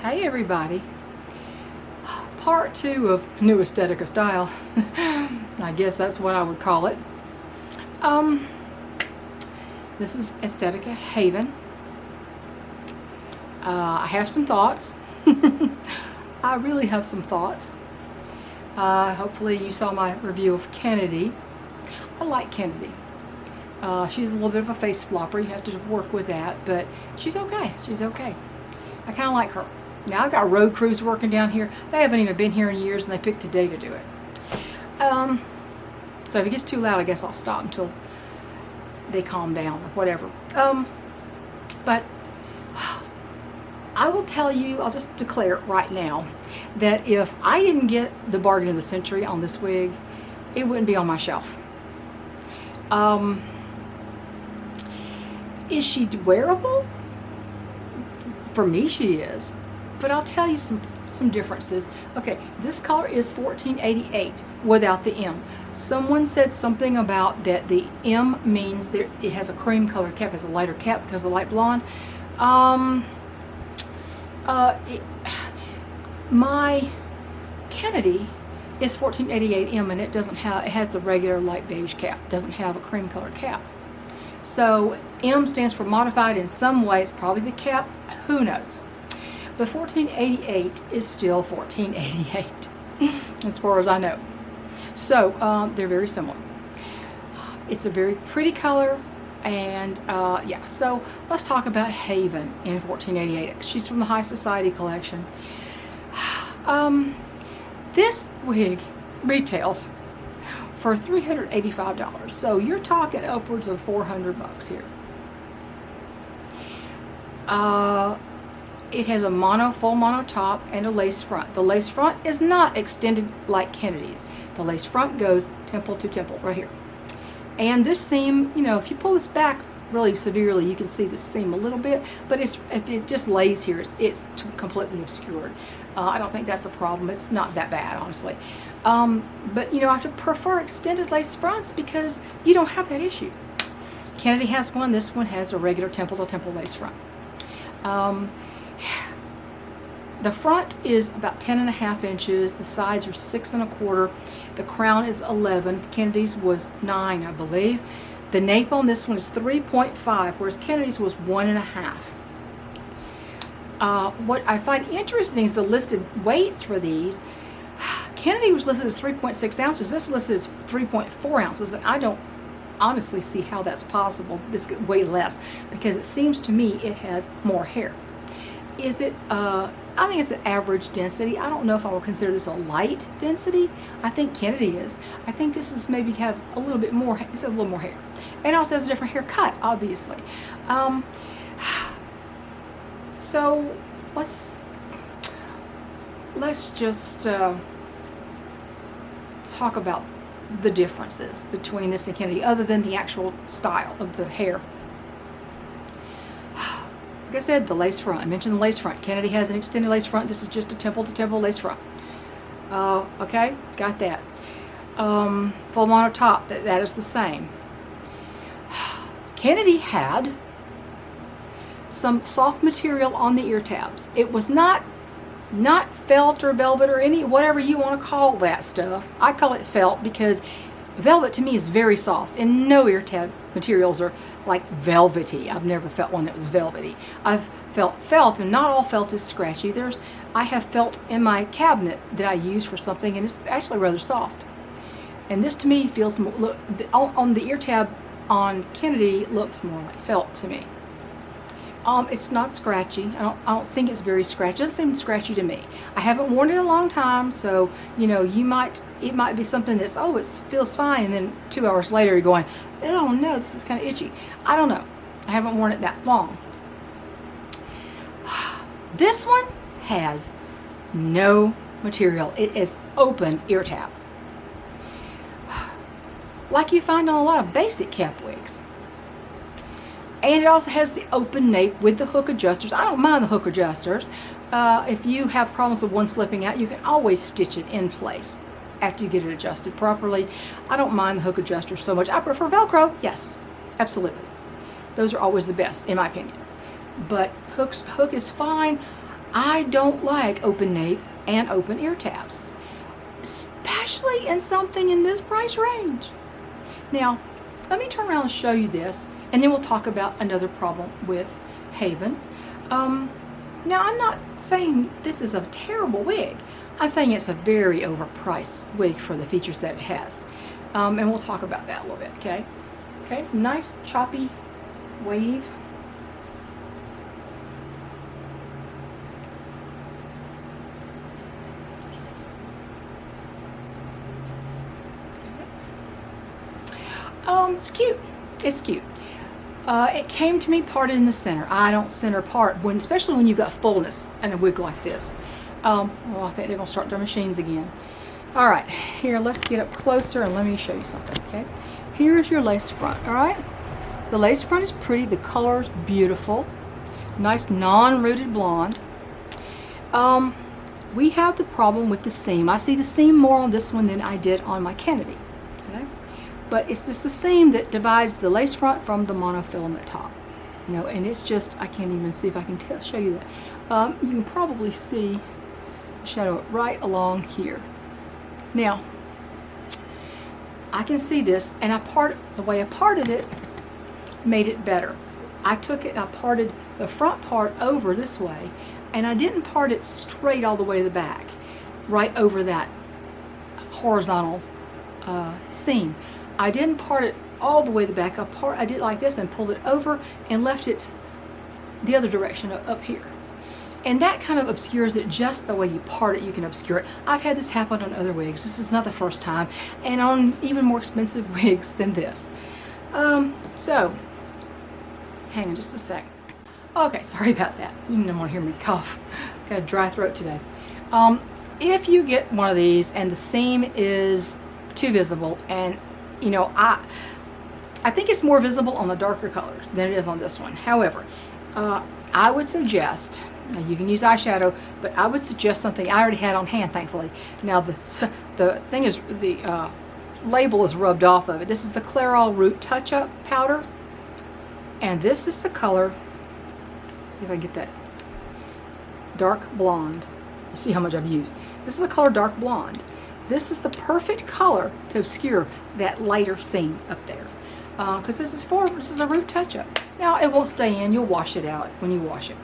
Hey everybody, part 2 of new Estetica style. I guess that's what I would call it. This is Estetica Haven. I have some thoughts. I really have some thoughts. Hopefully you saw my review of Kennedy. I like Kennedy. She's a little bit of a face flopper. You have to work with that, but she's okay. She's okay. I kind of like her. Now I've got road crews working down here. They haven't even been here in years, and they picked today to do it. So if it gets too loud, I guess I'll stop until they calm down or whatever. But I will tell you, I'll just declare it right now, that if I didn't get the bargain of the century on this wig, it wouldn't be on my shelf. Is she wearable? For me, she is. But I'll tell you some differences. Okay, this color is $14.88 without the M. Someone said something about that the M means that it has a cream colored cap, has a lighter cap because of the light blonde. My Kennedy is $14.88 M, and it doesn't have, it has the regular light beige cap, doesn't have a cream colored cap. So M stands for modified in some way. It's probably the cap, who knows. But $14.88 is still $14.88 as far as I know. So they're very similar. It's a very pretty color, and yeah, so let's talk about Haven in $14.88. She's from the High Society collection. This wig retails for $385, so you're talking upwards of $400 here. It has a full mono top and a lace front. The lace front is not extended like Kennedy's. The lace front goes temple to temple right here. And this seam, you know, if you pull this back really severely, you can see the seam a little bit, but if it just lays here, it's completely obscured. I don't think that's a problem. It's not that bad, honestly. But you know, I prefer extended lace fronts because you don't have that issue. Kennedy has one. This one has a regular temple to temple lace front. The front is about 10.5 inches. The sides are 6 1/4. The crown is 11. Kennedy's was 9, I believe. The nape on this one is 3.5, whereas Kennedy's was 1.5. What I find interesting is the listed weights for these. Kennedy was listed as 3.6 ounces. This is listed as 3.4 ounces, and I don't honestly see how that's possible. This could weigh less because it seems to me it has more hair. Is it, I think it's an average density. I don't know if I would consider this a light density. I think Kennedy is. I think this is maybe has a little bit more, this has a little more hair. And also has a different haircut, obviously. So let's just talk about the differences between this and Kennedy, other than the actual style of the hair. Like I said, the lace front. I mentioned the lace front. Kennedy has an extended lace front. This is just a temple to temple lace front. Okay, got that. Full mono top. That is the same. Kennedy had some soft material on the ear tabs. It was not felt or velvet or any, whatever you want to call that stuff. I call it felt because velvet to me is very soft, and no ear tab materials are like velvety. I've never felt one that was velvety. I've felt felt, and not all felt is scratchy. I have felt in my cabinet that I use for something, and it's actually rather soft. And this to me feels more, look, on the ear tab on Kennedy looks more like felt to me. It's not scratchy. I don't think it's very scratchy. It doesn't seem scratchy to me. I haven't worn it in a long time, so you know, it might be something that's, oh, it feels fine, and then 2 hours later you're going, oh no, this is kind of itchy. I don't know. I haven't worn it that long. This one has no material. It is open ear tab, like you find on a lot of basic cap wigs. And it also has the open nape with the hook adjusters. I don't mind the hook adjusters. If you have problems with one slipping out, you can always stitch it in place after you get it adjusted properly. I don't mind the hook adjusters so much. I prefer Velcro, yes, absolutely. Those are always the best, in my opinion. But hook is fine. I don't like open nape and open ear tabs, especially in something in this price range. Now, let me turn around and show you this, and then we'll talk about another problem with Haven. Now, I'm not saying this is a terrible wig. I'm saying it's a very overpriced wig for the features that it has. And we'll talk about that a little bit, okay? Okay, it's a nice choppy wave. It's cute. It's cute. It came to me parted in the center. I don't center part, especially when you've got fullness in a wig like this. Well, I think they're going to start their machines again. All right, here, let's get up closer and let me show you something, okay? Here's your lace front, all right? The lace front is pretty. The color is beautiful. Nice non-rooted blonde. We have the problem with the seam. I see the seam more on this one than I did on my Kennedy, okay? But it's just the seam that divides the lace front from the monofilament top. You know, and it's just, I can't even see if I can show you that. You can probably see the shadow right along here. Now, I can see this, and the way I parted it made it better. I took it and I parted the front part over this way, and I didn't part it straight all the way to the back, right over that horizontal seam. I didn't part it all the way to the back. I did it like this and pulled it over and left it the other direction up here. And that kind of obscures it just the way you part it. You can obscure it. I've had this happen on other wigs. This is not the first time, and on even more expensive wigs than this. So, hang on just a sec. Okay, sorry about that. You don't want to hear me cough. Got a dry throat today. If you get one of these and the seam is too visible, and you know, I think it's more visible on the darker colors than it is on this one. However, I would suggest, now you can use eyeshadow, but I would suggest something I already had on hand, thankfully. Now the thing is, the label is rubbed off of it. This is the Clairol Root Touch-Up Powder, and this is the color. Let's see if I can get that dark blonde. You see how much I've used. This is the color dark blonde. This is the perfect color to obscure that lighter seam up there, because this is a root touch-up. Now it won't stay in. You'll wash it out when you wash it,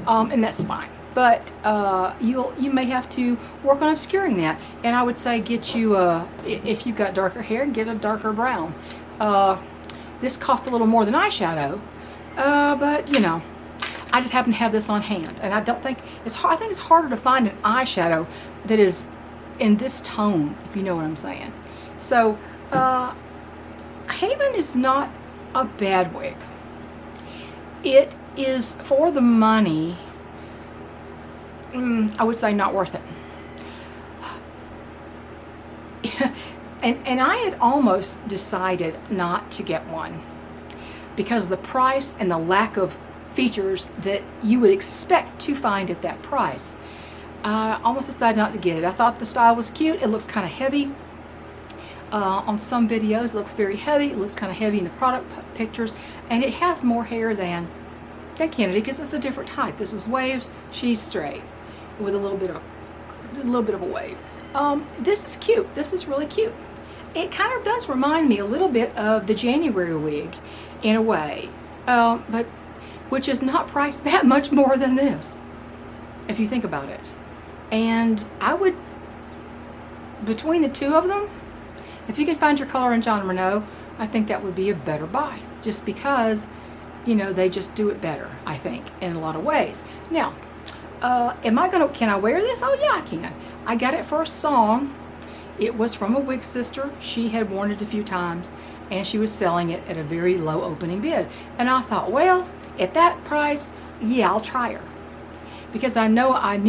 and that's fine. But you may have to work on obscuring that. And I would say get you if you've got darker hair, get a darker brown. This costs a little more than eyeshadow, but you know, I just happen to have this on hand, and I don't think it's hard. I think it's harder to find an eyeshadow that is in this tone, if you know what I'm saying. So Haven is not a bad wig. It is, for the money, I would say not worth it. and I had almost decided not to get one because the price and the lack of features that you would expect to find at that price. I almost decided not to get it. I thought the style was cute. It looks kind of heavy. On some videos it looks very heavy. It looks kind of heavy in the product pictures, and it has more hair than Kennedy because it's a different type. This is waves. She's straight with a little bit of a wave. This is cute. This is really cute. It kind of does remind me a little bit of the January wig in a way, but which is not priced that much more than this, if you think about it. And I would, between the two of them, if you can find your color in John Renault, I think that would be a better buy, just because, you know, they just do it better, I think, in a lot of ways. Now, can I wear this? Oh yeah, I can. I got it for a song. It was from a wig sister. She had worn it a few times, and she was selling it at a very low opening bid. And I thought, well, at that price, yeah, I'll try her. Because I knew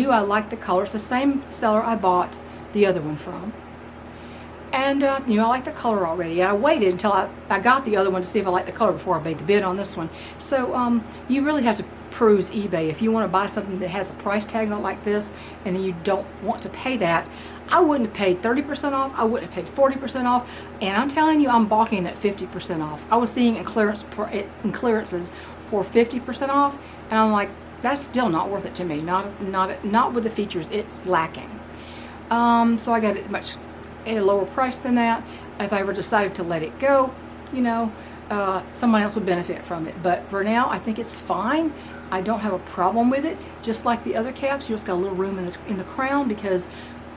I liked the color. It's the same seller I bought the other one from. And you know, I liked the color already. I waited until I got the other one to see if I liked the color before I made the bid on this one. So you really have to peruse eBay. If you want to buy something that has a price tag on like this and you don't want to pay that, I wouldn't have paid 30% off. I wouldn't have paid 40% off. And I'm telling you, I'm balking at 50% off. I was seeing in clearances for 50% off, and I'm like, that's still not worth it to me. Not with the features. It's lacking. So I got it at a lower price than that. If I ever decided to let it go, you know, someone else would benefit from it. But for now, I think it's fine. I don't have a problem with it. Just like the other caps, you just got a little room in the crown because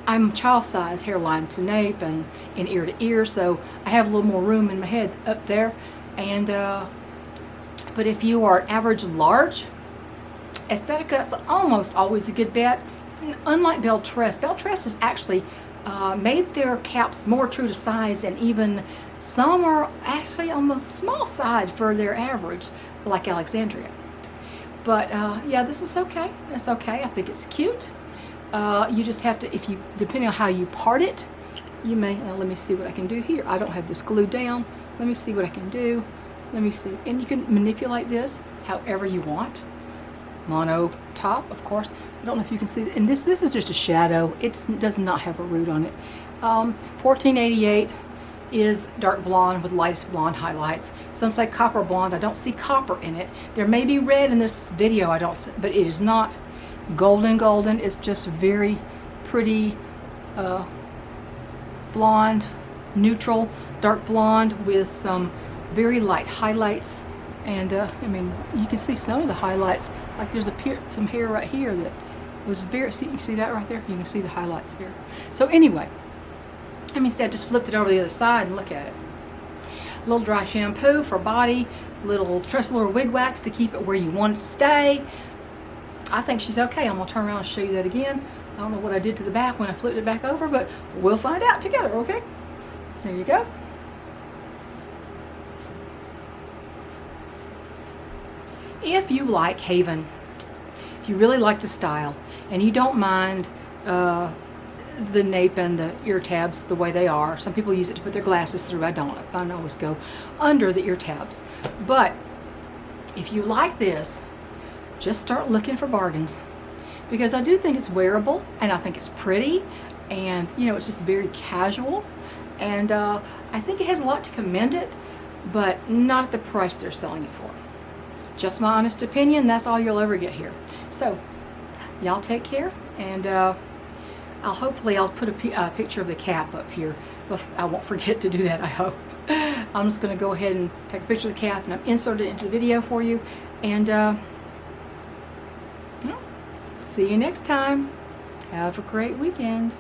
I'm child size, hairline to nape and ear to ear, so I have a little more room in my head up there. And but if you are average large, Estetica is almost always a good bet. Unlike Beltress has actually made their caps more true to size, and even some are actually on the small side for their average, like Alexandria. But yeah, this is okay. It's okay. I think it's cute. You just have to, depending on how you part it, you may, let me see what I can do here. I don't have this glued down. Let me see what I can do. Let me see. And you can manipulate this however you want. Mono top, of course. I don't know if you can see. And this is just a shadow. It does not have a root on it. 1488 is dark blonde with lightest blonde highlights. Some say copper blonde. I don't see copper in it. There may be red in this video, but it is not golden. It's just very pretty blonde, neutral, dark blonde with some very light highlights. And I mean, you can see some of the highlights. Like there's some hair right here that was very, see, you see that right there? You can see the highlights there. So anyway, I mean, I just flipped it over the other side and look at it. A little dry shampoo for body, little trestle or wig wax to keep it where you want it to stay. I think she's okay. I'm gonna turn around and show you that again. I don't know what I did to the back when I flipped it back over, but we'll find out together, okay? There you go. If you like Haven, if you really like the style, and you don't mind the nape and the ear tabs the way they are. Some people use it to put their glasses through. I don't. I always go under the ear tabs. But if you like this, just start looking for bargains, because I do think it's wearable and I think it's pretty, and you know, it's just very casual, and I think it has a lot to commend it, but not at the price they're selling it for. Just my honest opinion. That's all you'll ever get here. So y'all take care, and hopefully I'll put a picture of the cap up here. I won't forget to do that, I hope. I'm just going to go ahead and take a picture of the cap and I'll insert it into the video for you. And see you next time. Have a great weekend.